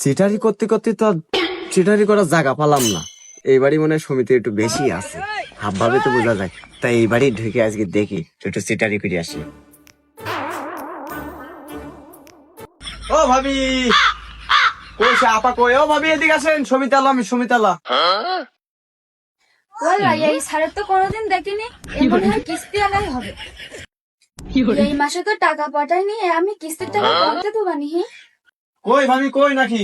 চিটারি করতে করতে তো আর চিটারি করার জায়গা পালাম না। এইবারই মনে হয় সমিতি একটু বেশি আছে, হাবভাবে তো বোঝা যায়। তাই এইবারই ঢুকে আজকে দেখি একটু চিটারি করে আসি। ও ভাবি, কই সে আপা কই? ও ভাবি এদিকে আসেন, সমিতালা, আমি সমিতালা। ওয়াল্লাহ এই স্যারের তো কোনোদিন দেখিনি, এ মনে হয় কিস্তি আলাই হবে। এই মাসে তো টাকা পাঠায়নি, আমি কিস্তির টাকা করতে তো বানি। কই ভাবি, কই নাকি?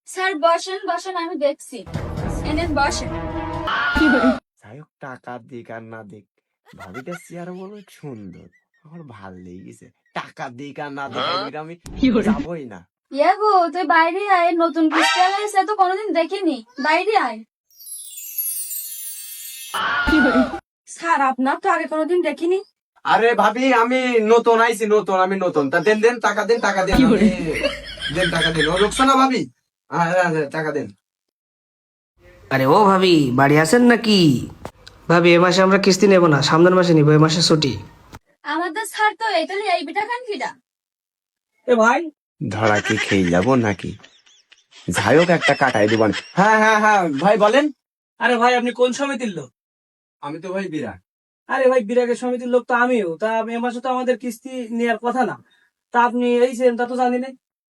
স্যার বসেন বসেন, আমি দেখছি, এনেন বসেন। যাই হোক, টাকা দিক আর না দিক, ভাবিটা চেয়ার বড় সুন্দর, আমার ভাল লেগেছে। টাকা দিক আর না দিক আমি যাবই না। ইয়া গো, তুই বাইরে আয়, নতুন কিস্তি আলাই সে তো কোনোদিন দেখিনি, বাইরে আয়। স্যার আপনার তো আগে কোনোদিন দেখিনি। আরে ভাবি, আমি নতুন আইছি, আমি নতুন। তা দেন দেন, টাকা দেন, টাকা দেন, দেন টাকা দেন। ও রোকসানা ভাবি, টাকা দেন। আরে ও ভাবি, বাড়ি আছেন নাকি? ভাবি, এ মাসে আমরা কিস্তি নেব না, সামনের মাসে নিব, এ মাসে ছুটি। আমাদের স্যার তো এটালি এই বিটা খান ফিডা। এ ভাই, ধরা কি খেয়ে যাবো নাকি? যাই হোক, একটা কাটাই দিবান। হ্যাঁ হ্যাঁ হ্যাঁ ভাই বলেন। আরে ভাই, আপনি কোন সমিতির লোক? আমি তো ভাই বিরাট। আরে ভাই, বিরাগের সমিতির লোক তো আমিও। তা এ মাসে তো আমাদের কিস্তি নেওয়ার কথা না, তা আপনি এইছেন তা তো জানি না।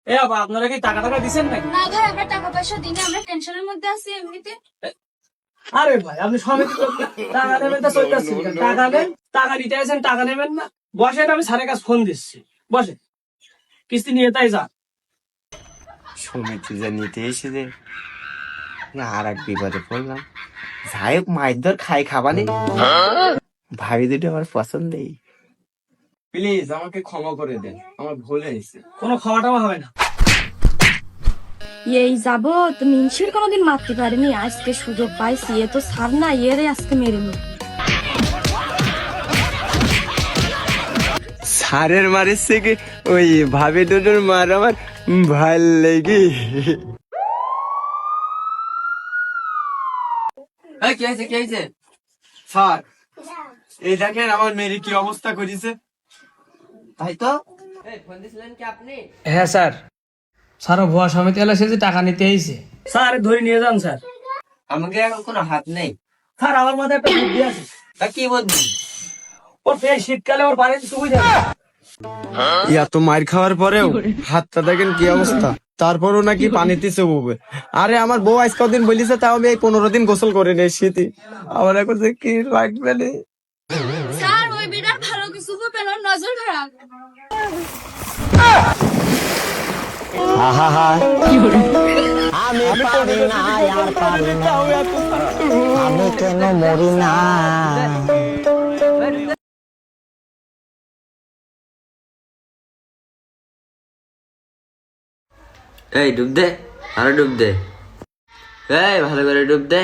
এ বাবা, আপনারা কি টাকা টাকা দিচ্ছেন নাকি? না ভাই, আমরা টাকা পয়সা দিনে, আমরা টেনশনের মধ্যে আছি এমনিতে। আরে ভাই, আপনি সমিতির লোক না, টাকা নেবেন তা চলতেছেন, টাকা নেন, টাকা নিতে আসেন, টাকা নেবেন না। বসেন, আমি স্যারের কাছে ফোন দিচ্ছি, বসেন, কিস্তি নিয়ে তাই যান। সমিতি যে নিতে এসেছে, আর এক বিপদে পড়লাম। যাই হোক, মায়ের ধর খাই খাবানি, ভাবি দুটো আমার পছন্দেই। প্লিজ আমাকে ক্ষমা করে দেন, আমার ভুল হয়েছে। কোনো খাওয়া টাওয়া হবে না। এই যাবো তো মিনসির কোনোদিন মারতে পারেনি, আজকে সুযোগ পাইছি, এ তো সার না, এরে আজকে মেরে নি। সারের মারিছে কি ওই ভাবি দুটোর মার আমার ভাল লেগে। কি হয়েছে, কি হয়েছে? স্যার, এই দেখেন আমার মেয়ের কি অবস্থা করেছে। তাই তো। হ্যাঁ স্যার, স্যারও ভুয়া সমিতি এলা সে যে টাকা নিতে আইছে। স্যার ধরে নিয়ে যান স্যার। আমাকে এখন কোনো হাত নেই। স্যার, আমার মাথায় একটা বুদ্ধি আছে। তা কি বলবি? ওর এই শীতকালে ওর বাড়িতে সুবিধা নেই। এত মার খাওয়ার পরেও হাতটা দেখেন কি অবস্থা, তারপরও নাকি পানিতে চুববে। আরে আমার বউ আজ কদিন বলিছে, তাও আমি এই 15 দিন গোসল করে নেই শীতে। আমার এখন যে কি লাগবে রে। স্যার ওই বিড়ার ভালো কিছু তো পেল, নজর খারাপ। আমি পারি না আর পারি না, আমি কেন মরি না। এই ডুব দে, আরো ডুব দে, এই ভালো করে ডুব দে।